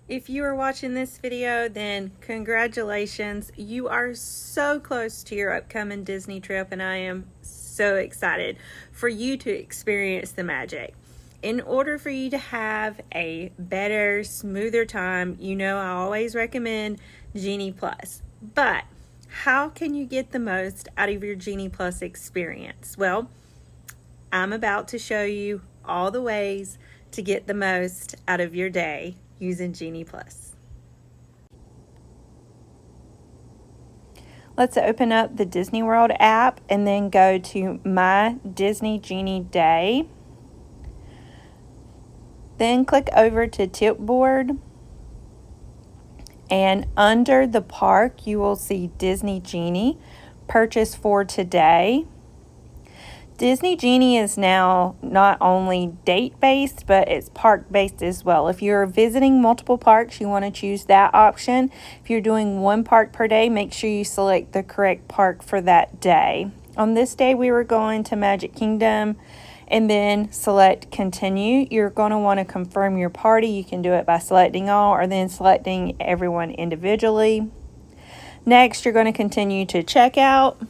If you are watching this video, then congratulations. You are so close to your upcoming Disney trip, and I am so excited for you to experience the magic. In order for you to have a better, smoother time, you know I always recommend Genie Plus. But how can you get the most out of your Genie Plus experience? Well, I'm about to show you all the ways to get the most out of your day using Genie Plus. Let's open up the Disney World app and then go to My Disney Genie Day. Then click over to Tipboard. And under the park, you will see Disney Genie, purchase for today. Disney Genie is now not only date-based, but it's park-based as well. If you're visiting multiple parks, you want to choose that option. If you're doing one park per day, make sure you select the correct park for that day. On this day, we were going to Magic Kingdom, and then select Continue. You're going to want to confirm your party. You can do it by selecting all or then selecting everyone individually. Next, you're going to continue to checkout.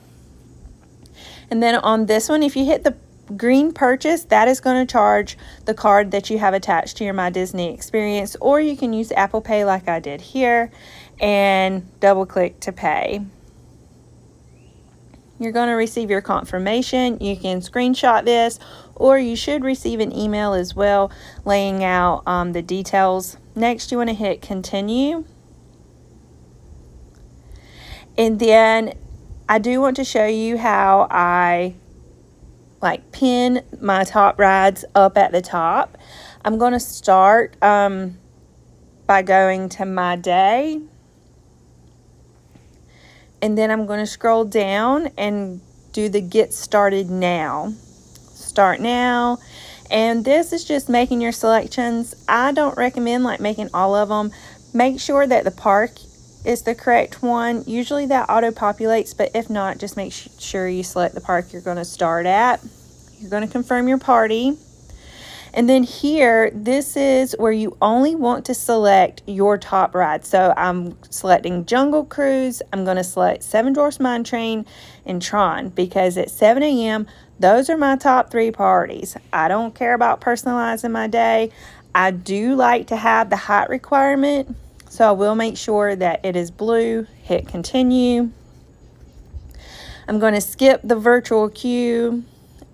And then on this one, if you hit the green purchase, that is going to charge the card that you have attached to your My Disney experience, or you can use Apple Pay like I did here and double click to pay. You're going to receive your confirmation. You can screenshot this, or you should receive an email as well laying out the details. Next, you want to hit continue. And then I do want to show you how I pin my top rides up at the top. I'm going to start by going to My Day. And then I'm going to scroll down and do the Get Started Now. Start now. And this is just making your selections. I don't recommend making all of them. Make sure that the park is the correct one. Usually that auto-populates, but if not, just make sure you select the park you're going to start at. You're going to confirm your party. And then here, this is where you only want to select your top ride. So I'm selecting Jungle Cruise. I'm going to select Seven Dwarfs Mine Train and Tron because at 7 a.m., those are my top 3 parties. I don't care about personalizing my day. I do like to have the height requirement. So I will make sure that it is blue. Hit continue. I'm going to skip the virtual queue.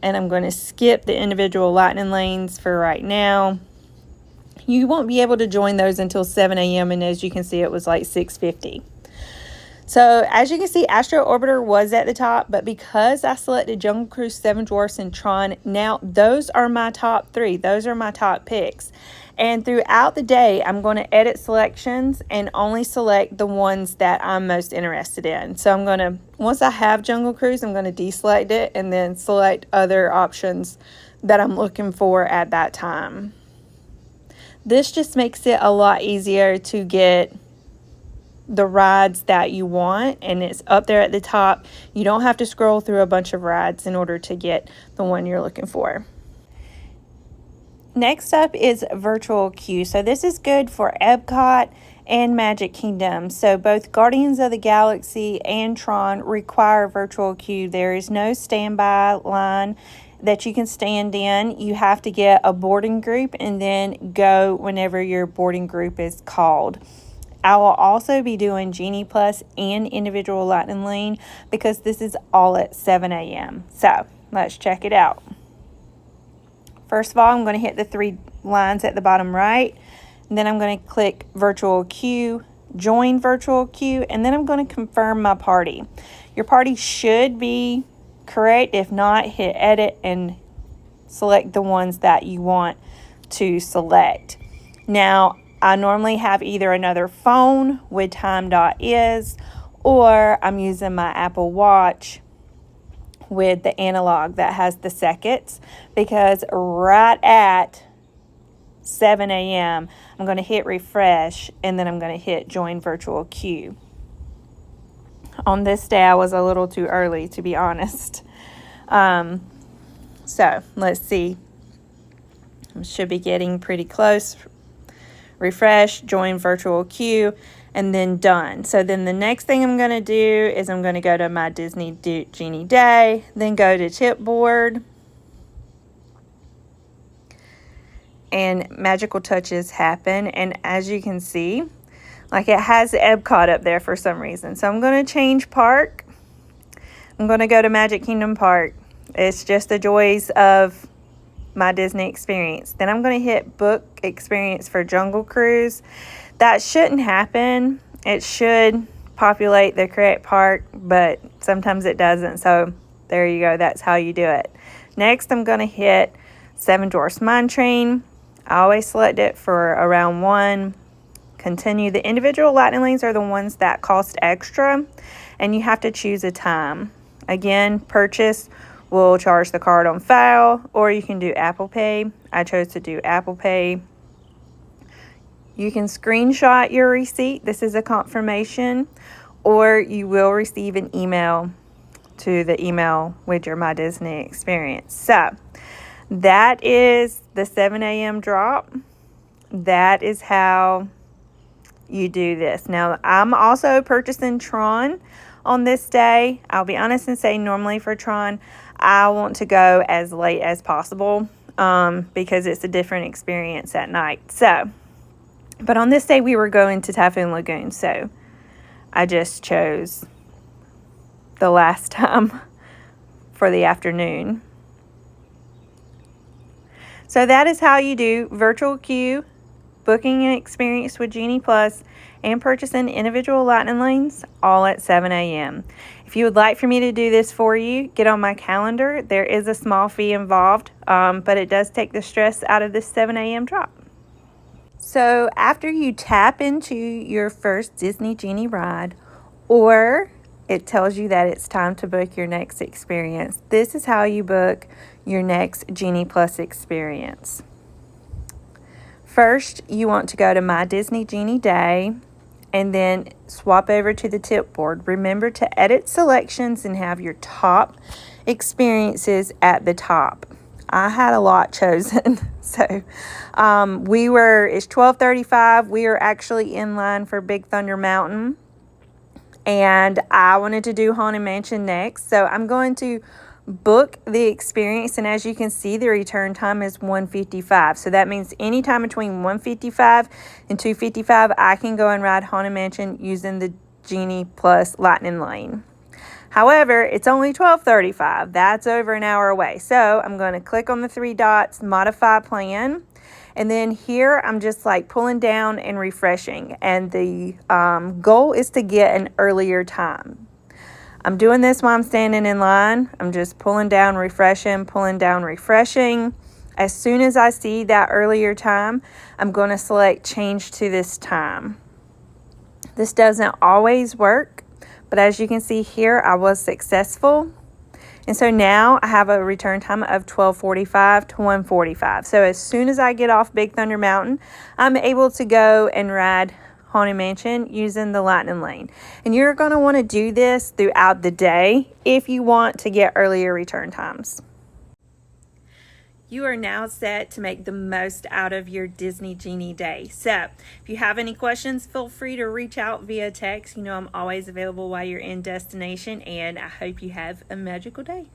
And I'm going to skip the individual lightning lanes for right now. You won't be able to join those until 7 a.m. And as you can see, it was like 6:50. So as you can see, Astro Orbiter was at the top, but because I selected Jungle Cruise, Seven Dwarfs, and Tron, now those are my top 3. Those are my top picks. And throughout the day, I'm going to edit selections and only select the ones that I'm most interested in. So I'm going to, once I have Jungle Cruise, I'm going to deselect it and then select other options that I'm looking for at that time. This just makes it a lot easier to get the rides that you want, and it's up there at the top. You don't have to scroll through a bunch of rides in order to get the one you're looking for. Next up is virtual queue. So this is good for Epcot and Magic Kingdom. So both Guardians of the Galaxy and Tron require virtual queue. There is no standby line that you can stand in. You have to get a boarding group and then go whenever your boarding group is called. I will also be doing Genie Plus and individual lightning lane because this is all at 7 a.m. So let's check it out. First of all, I'm going to hit the 3 lines at the bottom right. And then I'm going to click virtual queue, join virtual queue, and then I'm going to confirm my party. Your party should be correct. If not, hit edit and select the ones that you want to select. Now, I normally have either another phone with time.is or I'm using my Apple Watch with the analog that has the seconds, because right at 7 a.m. I'm going to hit refresh and then I'm going to hit join virtual queue. On this day I was a little too early, to be honest. So let's see. I should be getting pretty close refresh, join virtual queue, and then done. So then the next thing I'm going to do is I'm going to go to my Disney Genie Day, then go to Chipboard, and magical touches happen. And as you can see, like it has Epcot up there for some reason. So I'm going to change park. I'm going to go to Magic Kingdom Park. It's just the joys of my Disney experience. Then I'm going to hit book experience for Jungle Cruise. That shouldn't happen. It should populate the correct park, but sometimes it doesn't. So there you go. That's how you do it. Next, I'm going to hit Seven Dwarfs Mine Train. I always select it for around 1. Continue. The individual lightning lanes are the ones that cost extra, and you have to choose a time. Again, purchase will charge the card on file, or you can do Apple Pay. I chose to do Apple Pay. You can screenshot your receipt. This is a confirmation, or you will receive an email to the email with your My Disney experience. So that is the 7 a.m. drop. That is how you do this. Now, I'm also purchasing Tron on this day. I'll be honest and say normally for Tron, I want to go as late as possible because it's a different experience at night. So, but on this day we were going to Typhoon Lagoon, so I just chose the last time for the afternoon. So that is how you do virtual queue, booking an experience with Genie Plus, and purchasing individual lightning lanes all at 7 a.m. If you would like for me to do this for you, get on my calendar. There is a small fee involved, but it does take the stress out of this 7 a.m. drop. So after you tap into your first Disney Genie ride, or it tells you that it's time to book your next experience, this is how you book your next Genie Plus experience. First, you want to go to My Disney Genie Day and then swap over to the tip board. Remember to edit selections and have your top experiences at the top. I had a lot chosen. So it's 12:35. We are actually in line for Big Thunder Mountain. And I wanted to do Haunted Mansion next. So I'm going to book the experience, and as you can see, the return time is 1:55. So that means anytime between 1:55 and 2:55, I can go and ride Haunted Mansion using the Genie Plus Lightning Lane. However, it's only 12:35. That's over an hour away. So I'm going to click on the 3 dots, modify plan. And then here I'm just like pulling down and refreshing. And the goal is to get an earlier time. I'm doing this while I'm standing in line. I'm just pulling down, refreshing, pulling down, refreshing. As soon as I see that earlier time, I'm going to select change to this time. This doesn't always work, but as you can see here, I was successful. And so now I have a return time of 12:45 to 1:45. So as soon as I get off Big Thunder Mountain, I'm able to go and ride Haunted Mansion using the Lightning Lane. And you're going to want to do this throughout the day if you want to get earlier return times. You are now set to make the most out of your Disney Genie Day. So if you have any questions, feel free to reach out via text. You know I'm always available while you're in destination, and I hope you have a magical day.